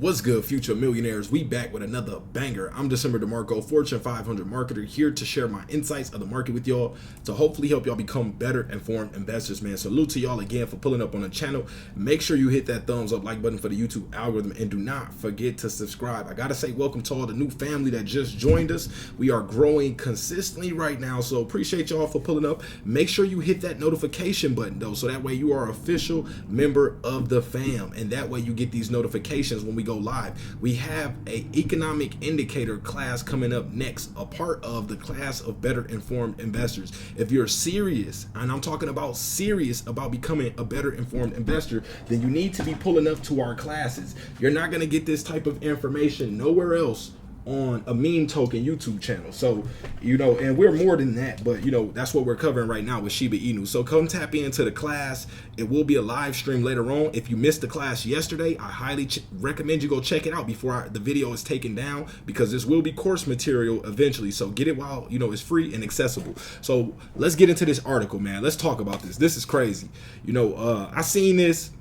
What's good, future millionaires? We back with another banger. I'm DecemberDeMarco, Fortune 500 marketer, here to share my insights of the market with y'all to hopefully help y'all become better informed investors, man. Salute to y'all again for pulling up on the channel. Make sure you hit that thumbs up like button for the YouTube algorithm, and do not forget to subscribe. I gotta say welcome to all the new family that just joined us. We are growing consistently right now, so appreciate y'all for pulling up. Make sure you hit that notification button though, so that way you are an official member of the fam, and that way you get these notifications when we go live. We have a economic indicator class coming up next, a part of the class of better informed investors. If you're serious, and I'm talking about serious about becoming a better informed investor, then you need to be pulling up to our classes. You're not going to get this type of information nowhere else on a meme token YouTube channel. So, and we're more than that, but that's what we're covering right now with Shiba Inu. So come tap into the class. It will be a live stream later on. If you missed the class yesterday, I highly recommend you go check it out before the video is taken down, because this will be course material eventually. So get it while it's free and accessible. So let's get into this article, man. Let's talk about this. This is crazy. I seen this,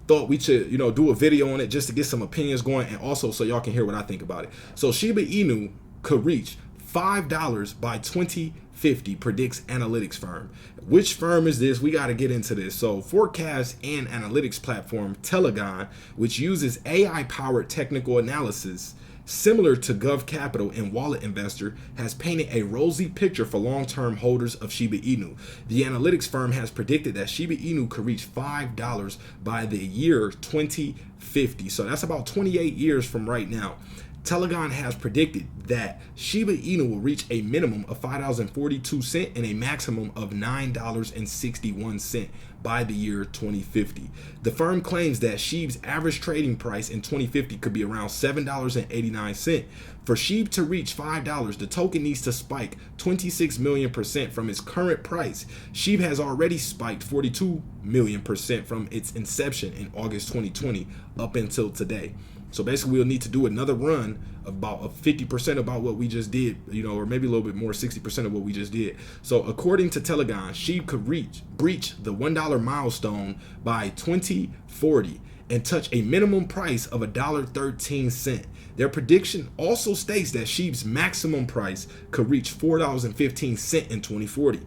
thought we should do a video on it just to get some opinions going, and also so y'all can hear what I think about it. So Shiba Inu could reach $5 by 2050, predicts analytics firm. Which firm is this? We got to get into this. So forecast and analytics platform Telegon, which uses AI powered technical analysis similar to Gov Capital and Wallet Investor, has painted a rosy picture for long-term holders of Shiba Inu. The analytics firm has predicted that Shiba Inu could reach $5 by the year 2050. So that's about 28 years from right now. Telegon has predicted that Shiba Inu will reach a minimum of $5.42 and a maximum of $9.61 by the year 2050. The firm claims that SHIB's average trading price in 2050 could be around $7.89. For SHIB to reach $5, the token needs to spike 26 million% from its current price. SHIB has already spiked 42 million% from its inception in August 2020 up until today. So basically we'll need to do another run about 50% about what we just did, or maybe a little bit more, 60% of what we just did. So according to Telegon, SHIB could breach the $1 milestone by 2040 and touch a minimum price of $1.13. Their prediction also states that SHIB's maximum price could reach $4.15 in 2040.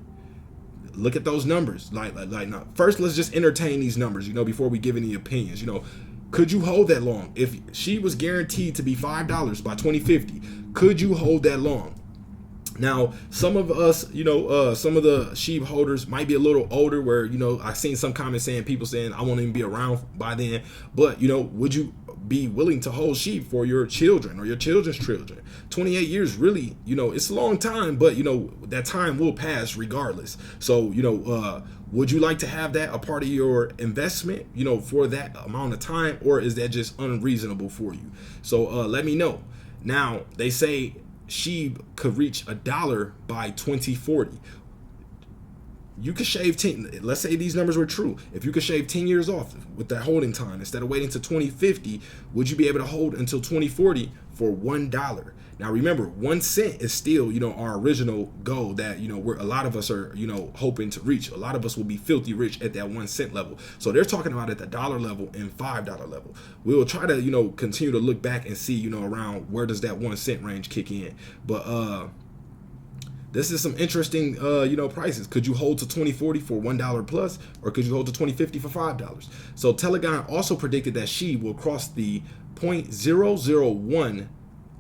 Look at those numbers. Now, first, let's just entertain these numbers, before we give any opinions. Could you hold that long? If she was guaranteed to be $5 by 2050, could you hold that long? Now, some of us, some of the SHIB holders might be a little older, where, I've seen some comments people saying I won't even be around by then. But, would you be willing to hold SHIB for your children or your children's children? 28 years, really, it's a long time, but, that time will pass regardless. So, would you like to have that a part of your investment, for that amount of time, or is that just unreasonable for you? So let me know. Now, they say SHIB could reach $1 by 2040. You could shave 10, let's say these numbers were true. If you could shave 10 years off with that holding time, instead of waiting to 2050, would you be able to hold until 2040 for $1? Now remember, 1 cent is still, our original goal that, a lot of us are, hoping to reach. A lot of us will be filthy rich at that 1 cent level. So they're talking about at the dollar level and $5 level. We will try to, continue to look back and see, around where does that 1 cent range kick in. But, this is some interesting, prices. Could you hold to 2040 for $1 plus, or could you hold to 2050 for $5? So Telegon also predicted that SHIB will cross the 0.001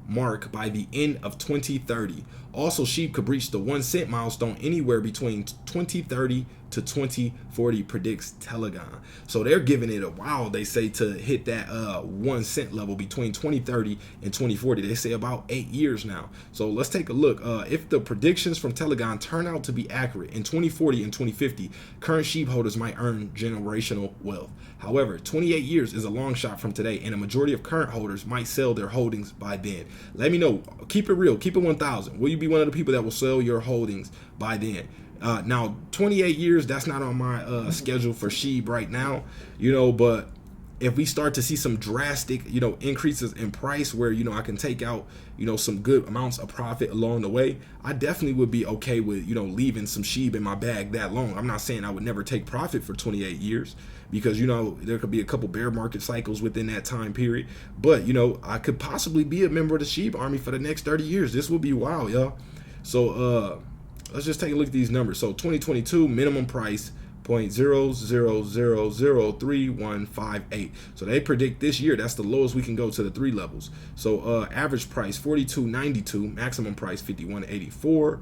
mark by the end of 2030. Also, SHIB could breach the 1 cent milestone anywhere between 2030 to 2040, predicts Telegon. So they're giving it a while, they say, to hit that 1 cent level between 2030 and 2040. They say about 8 years now. So let's take a look. If the predictions from Telegon turn out to be accurate, in 2040 and 2050, current SHIB holders might earn generational wealth. However, 28 years is a long shot from today, and a majority of current holders might sell their holdings by then. Let me know. Keep it real. Keep it 1,000. Will you be one of the people that will sell your holdings by then? Now, 28 years, that's not on my schedule for SHIB right now, but if we start to see some drastic, increases in price where, I can take out, some good amounts of profit along the way, I definitely would be okay with, leaving some SHIB in my bag that long. I'm not saying I would never take profit for 28 years because, there could be a couple bear market cycles within that time period. But, I could possibly be a member of the SHIB army for the next 30 years. This would be wild, y'all. So let's just take a look at these numbers. So 2022 minimum price 0.00003158. So they predict this year that's the lowest we can go to the 3 levels. So average price 42.92, maximum price 51.84.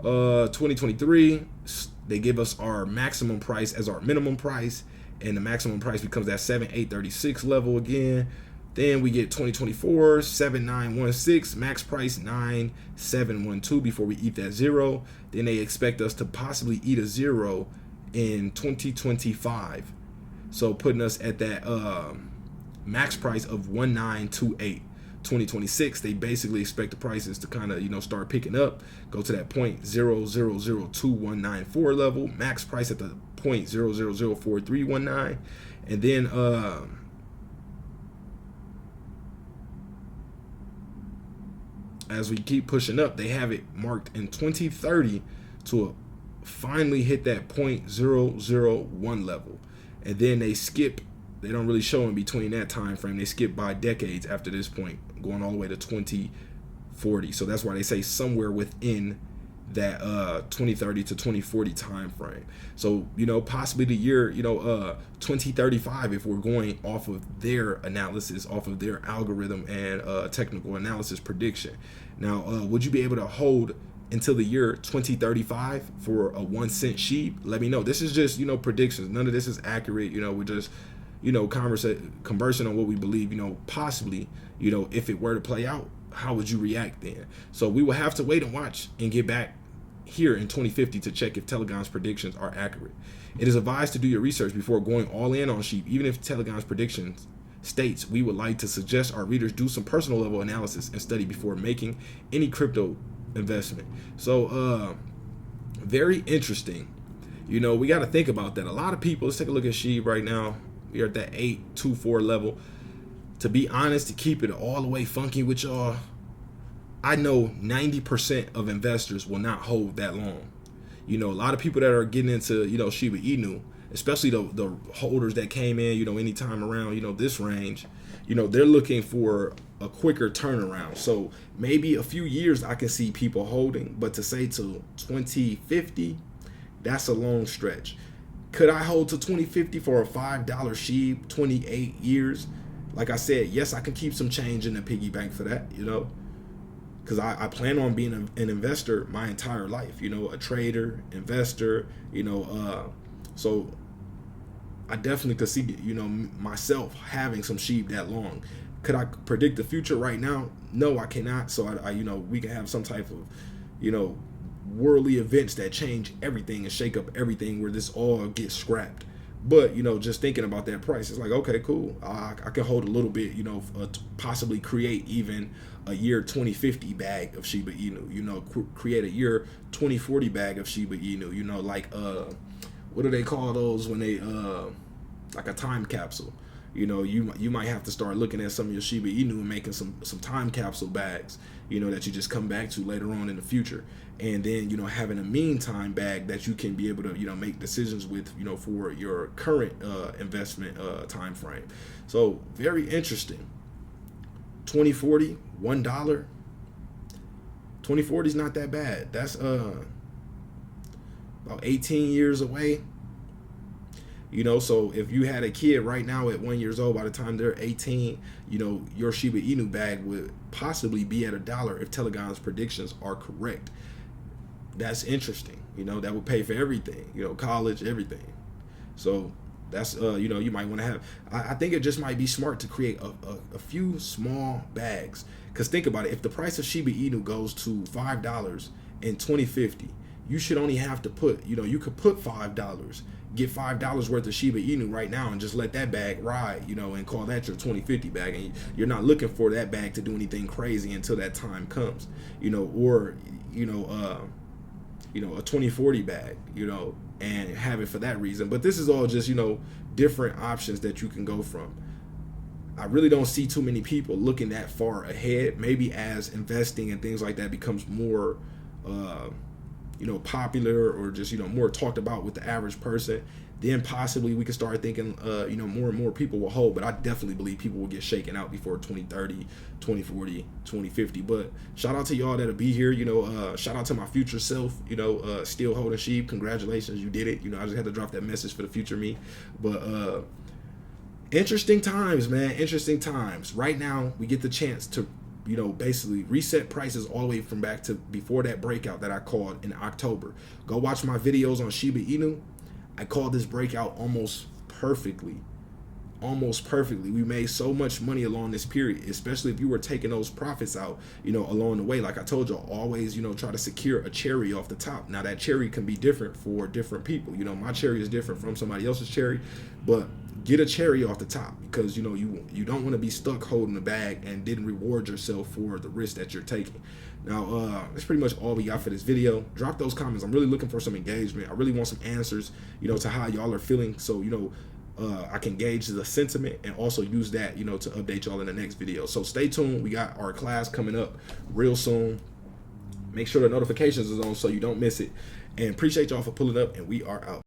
2023 they give us our maximum price as our minimum price, and the maximum price becomes that 7.836 level again. Then we get 2024 7916, max price 9712 before we eat that 0. Then they expect us to possibly eat a 0 in 2025, so putting us at that max price of 1928. 2026 they basically expect the prices to kind of start picking up, go to that 0.002194 level, max price at the 0.004319, and then as we keep pushing up, they have it marked in 2030 to finally hit that 0.001 level, and then they skip. They don't really show in between that time frame. They skip by decades after this point, going all the way to 2040. So that's why they say somewhere within that 2030 to 2040 time frame. So possibly the year 2035 if we're going off of their analysis, off of their algorithm and technical analysis prediction. Now would you be able to hold until the year 2035 for a 1 cent SHIB? Let me know. This is just predictions. None of this is accurate. We're just conversing on what we believe. Possibly if it were to play out, how would you react then? So we will have to wait and watch and get back here in 2050 to check if Telegram's predictions are accurate. It is advised to do your research before going all in on SHIB. Even if Telegram's predictions states, we would like to suggest our readers do some personal level analysis and study before making any crypto investment. So very interesting. We got to think about that. A lot of people, let's take a look at SHIB right now. We are at that 824 level. To be honest, to keep it all the way funky with y'all, I know 90% of investors will not hold that long. A lot of people that are getting into Shiba Inu, especially the holders that came in anytime around this range, they're looking for a quicker turnaround. So maybe a few years I can see people holding, but to say to 2050, that's a long stretch. Could I hold to 2050 for a $5 SHIB, 28 years? Like I said, yes, I can keep some change in the piggy bank for that, because I plan on being an investor my entire life, a trader, investor, so I definitely could see, myself having some SHIB that long. Could I predict the future right now? No, I cannot. So I we can have some type of, worldly events that change everything and shake up everything where this all gets scrapped. But just thinking about that price, it's like, okay, cool, I can hold a little bit, possibly create even a year 2050 bag of Shiba Inu, create a year 2040 bag of Shiba Inu, like what do they call those when they like a time capsule? You might have to start looking at some of your Shiba Inu and making some time capsule bags, that you just come back to later on in the future. And then, having a meantime bag that you can be able to, make decisions with, for your current investment time frame. So very interesting. 2040, $1. 2040 is not that bad. That's about 18 years away. So if you had a kid right now at 1 year old, by the time they're 18, your Shiba Inu bag would possibly be at $1 if Telegram's predictions are correct. That's interesting. That would pay for everything, college, everything. So that's, you might want to have, I think it just might be smart to create a few small bags. Because think about it, if the price of Shiba Inu goes to $5 in 2050, you should only have to put, you could put $5, get $5 worth of Shiba Inu right now and just let that bag ride, and call that your 2050 bag. And you're not looking for that bag to do anything crazy until that time comes, or, a 2040 bag, and have it for that reason. But this is all just, different options that you can go from. I really don't see too many people looking that far ahead. Maybe as investing and things like that becomes more popular, or just more talked about with the average person, then possibly we can start thinking more and more people will hold. But I definitely believe people will get shaken out before 2030, 2040, 2050. But shout out to y'all that'll be here. Shout out to my future self, still holding SHIB. Congratulations, you did it. I just had to drop that message for the future me. But interesting times, man. Interesting times. Right now, we get the chance to, basically reset prices all the way from back to before that breakout that I called in October. Go watch my videos on Shiba Inu. I called this breakout almost perfectly. We made so much money along this period, especially if you were taking those profits out, along the way. Like I told y'all, always, try to secure a cherry off the top. Now that cherry can be different for different people. My cherry is different from somebody else's cherry, but get a cherry off the top, because you don't want to be stuck holding the bag and didn't reward yourself for the risk that you're taking. Now that's pretty much all we got for this video. Drop those comments. I'm really looking for some engagement. I really want some answers, to how y'all are feeling, so I can gauge the sentiment and also use that, to update y'all in the next video. So stay tuned. We got our class coming up real soon. Make sure the notifications is on so you don't miss it. And appreciate y'all for pulling up, and we are out.